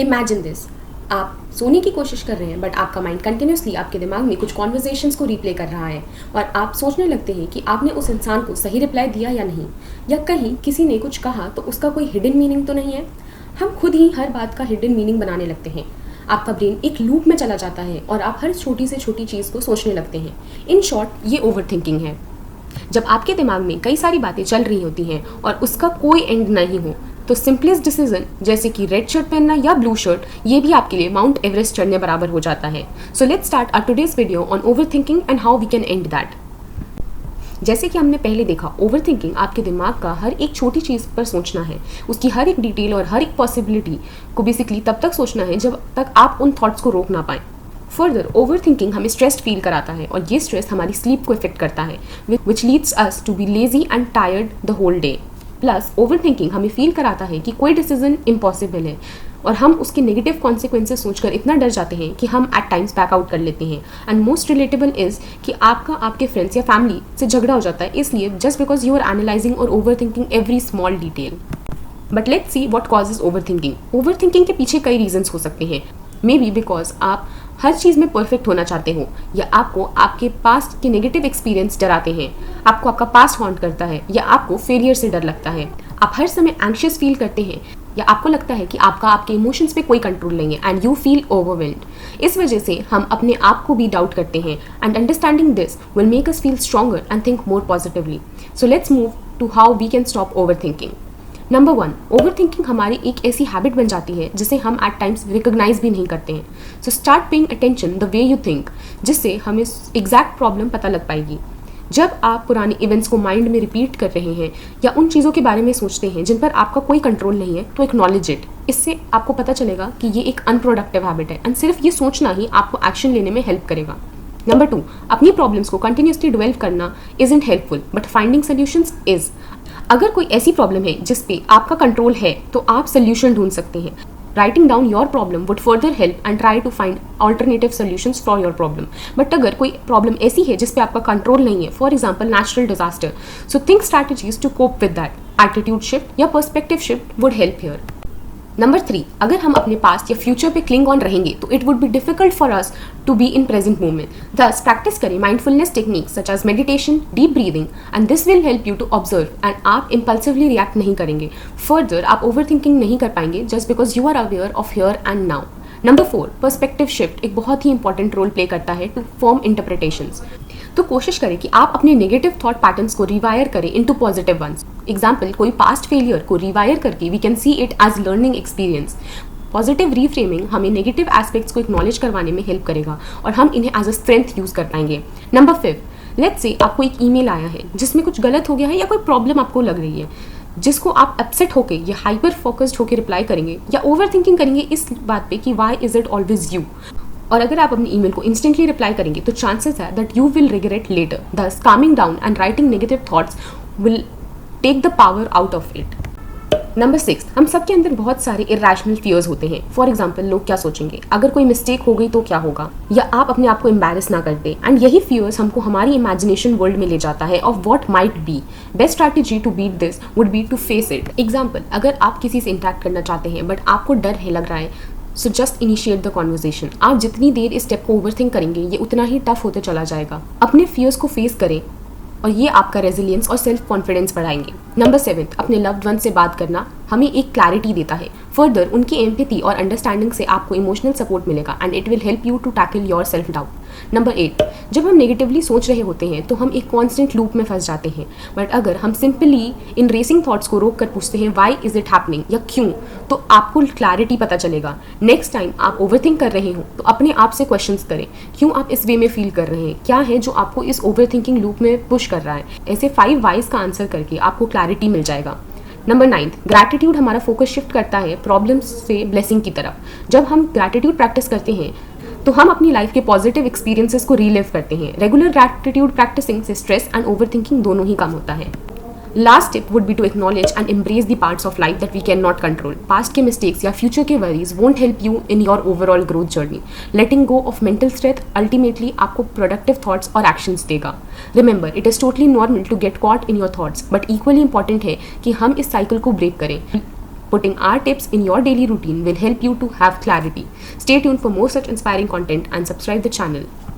Imagine this, आप सोने की कोशिश कर रहे हैं बट आपका माइंड कंटिन्यूसली आपके दिमाग में कुछ कॉन्वर्जेशंस को रिप्ले कर रहा है और आप सोचने लगते हैं कि आपने उस इंसान को सही रिप्लाई दिया या नहीं, या कहीं किसी ने कुछ कहा तो उसका कोई हिडन मीनिंग तो नहीं है। हम खुद ही हर बात का हिडन मीनिंग बनाने लगते हैं। आपका ब्रेन एक लूप में चला जाता है और आप हर छोटी से छोटी चीज़ को सोचने लगते हैं। इन शॉर्ट, ये ओवर थिंकिंग है। जब आपके दिमाग में कई सारी बातें चल रही होती हैं और उसका कोई एंड नहीं हो, तो सिंपलेस्ट डिसीजन जैसे कि रेड शर्ट पहनना या ब्लू शर्ट, ये भी आपके लिए माउंट एवरेस्ट चढ़ने बराबर हो जाता है। So let's start our today's video on over thinking and how we can end that. जैसे कि हमने पहले देखा, ओवर थिंकिंग आपके दिमाग का हर एक छोटी चीज़ पर सोचना है, उसकी हर एक डिटेल और हर एक पॉसिबिलिटी को बेसिकली तब तक सोचना है जब तक आप उन थॉट्स को रोक ना पाएं। फर्दर, ओवर थिंकिंग हमें स्ट्रेस्ड फील कराता है और ये स्ट्रेस हमारी स्लीप को इफेक्ट करता है, which leads us to be lazy and tired the whole day. Plus over thinking हमें फील कराता है कि कोई डिसीजन इम्पॉसिबल है और हम उसके नेगेटिव कॉन्सिक्वेंसेस सोचकर इतना डर जाते हैं कि हम एट टाइम्स बैक आउट कर लेते हैं। एंड मोस्ट रिलेटेबल इज कि आपका आपके फ्रेंड्स या फैमिली से झगड़ा हो जाता है, इसलिए just because you are analysing और over thinking every small detail. But let's see what causes over thinking. Over thinking के पीछे कई रीजन्स हो सकते हैं। मे बी बिकॉज आप हर चीज़ में परफेक्ट होना चाहते हो, या आपको आपके पास्ट के नेगेटिव एक्सपीरियंस डराते हैं, आपको आपका पास्ट हॉन्ट करता है, या आपको फेलियर से डर लगता है, आप हर समय एंग्शियस फील करते हैं, या आपको लगता है कि आपका आपके इमोशंस पे कोई कंट्रोल नहीं है एंड यू फील ओवरवेल्म्ड। इस वजह से हम अपने आप को भी डाउट करते हैं and understanding this will make us feel stronger and think more positively. So let's move to how we can stop over thinking. Number 1, over thinking हमारी एक ऐसी हैबिट बन जाती है जिसे हम एट टाइम्स रिकॉग्नाइज भी नहीं करते हैं। So start paying attention the way you think, जिससे हमें एग्जैक्ट प्रॉब्लम पता लग पाएगी। जब आप पुराने इवेंट्स को माइंड में रिपीट कर रहे हैं या उन चीज़ों के बारे में सोचते हैं जिन पर आपका कोई कंट्रोल नहीं है, तो एक्नॉलेज इट। इससे आपको पता चलेगा कि ये एक अनप्रोडक्टिव हैबिट है एंड सिर्फ ये सोचना ही आपको एक्शन लेने में हेल्प करेगा। नंबर 2, अपनी प्रॉब्लम्स को कंटिन्यूसली डिवेल्व करना isn't helpful but finding solutions is. अगर कोई ऐसी प्रॉब्लम है जिस पे आपका कंट्रोल है, तो आप सोल्यूशन ढूंढ सकते हैं। Writing down your problem would further help and try to find alternative solutions for your problem. But अगर कोई प्रॉब्लम ऐसी है जिस पे आपका कंट्रोल नहीं है, for example natural disaster, so think strategies to cope with that. Attitude shift या perspective shift would help here. Number 3, अगर हम अपने पास्ट या फ्यूचर पे क्लिंग ऑन रहेंगे तो it would be difficult for us to be in present moment. दस practice करें mindfulness techniques such as meditation, deep breathing, and this will help you to observe and आप impulsively react नहीं करेंगे। Further, आप over thinking नहीं कर पाएंगे just because you are aware of here and now. Number 4, perspective shift एक बहुत ही important role play करता है टू फॉर्म इंटरप्रिटेशंस। तो कोशिश करें कि आप अपने नेगेटिव थॉट पैटर्न्स को रिवायर करें इनटू पॉजिटिव वंस। एग्जाम्पल, कोई पास्ट फेलियर को रिवायर करके we can see it as learning experience. Positive reframing हमें नेगेटिव एस्पेक्ट्स को एक्नॉलेज करवाने में हेल्प करेगा और हम इन्हें एज अ स्ट्रेंथ यूज कर पाएंगे। नंबर 5, लेट्स से आपको एक ईमेल आया है जिसमें कुछ गलत हो गया है या कोई प्रॉब्लम आपको लग रही है, जिसको आप अपसेट होकर या हाइपर फोकस्ड होकर रिप्लाई करेंगे या ओवर थिंकिंग करेंगे इस बात पे कि why is it always you. और अगर आप अपनी ईमेल को इंस्टेंटली रिप्लाई करेंगे तो चांसेस है that you will regret later. Thus calming down and writing negative thoughts will take the power out of it. Number 6, हम सबके अंदर बहुत सारे इरेशनल फियर्स होते हैं। फॉर एग्जाम्पल, लोग क्या सोचेंगे, अगर कोई मिस्टेक हो गई तो क्या होगा, या आप अपने आप को एम्बैरेस ना कर दे। एंड यही फियर्स हमको हमारी इमेजिनेशन वर्ल्ड में ले जाता है of what might be. Best strategy to beat this would be to face it. Example, अगर आप किसी से इंटरेक्ट करना चाहते हैं बट आपको डर है लग रहा है, so just initiate the conversation. आप जितनी देर इस स्टेप को ओवरथिंक करेंगे ये उतना ही टफ होते चला जाएगा। अपने फियर्स को फेस करें और ये आपका रेजिलियंस और सेल्फ कॉन्फिडेंस बढ़ाएंगे। नंबर 7, अपने लव्ड वन से बात करना हमें एक क्लैरिटी देता है। फर्दर, उनकी एम्पैथी और अंडरस्टैंडिंग से आपको इमोशनल सपोर्ट मिलेगा and it will help you to tackle your self doubt. Number 8, जब हम नेगेटिवली सोच रहे होते हैं तो हम एक कॉन्स्टेंट लूप में फंस जाते हैं। बट अगर हम सिंपली इन रेसिंग थॉट्स को रोक कर पूछते हैं वाई इज इट हैपनिंग या क्यों, तो आपको क्लैरिटी पता चलेगा। नेक्स्ट टाइम आप ओवरथिंक कर रहे हो तो अपने आप से क्वेश्चंस करें, क्यों आप इस वे में फील कर रहे हैं, क्या है जो आपको इस ओवरथिंकिंग लूप में पुश कर रहा है। ऐसे 5 वाइज का आंसर करके आपको क्लैरिटी मिल जाएगा। नंबर 9, ग्रैटिट्यूड हमारा फोकस शिफ्ट करता है प्रॉब्लम्स से ब्लेसिंग की तरफ। जब हम ग्रैटिट्यूड प्रैक्टिस करते हैं तो हम अपनी लाइफ के पॉजिटिव एक्सपीरियंसेस को रीलिव करते हैं। रेगुलर ग्रैटिट्यूड प्रैक्टिसिंग से स्ट्रेस एंड ओवरथिंकिंग दोनों ही कम होता है। Last tip would be to acknowledge and embrace the parts of life that we cannot control. Past के mistakes या future के worries won't help you in your overall growth journey. Letting go of mental stress ultimately आपको productive thoughts और actions देगा. Remember, it is totally normal to get caught in your thoughts, but equally important है कि हम इस cycle को break करें. Putting our tips in your daily routine will help you to have clarity. Stay tuned for more such inspiring content and subscribe the channel.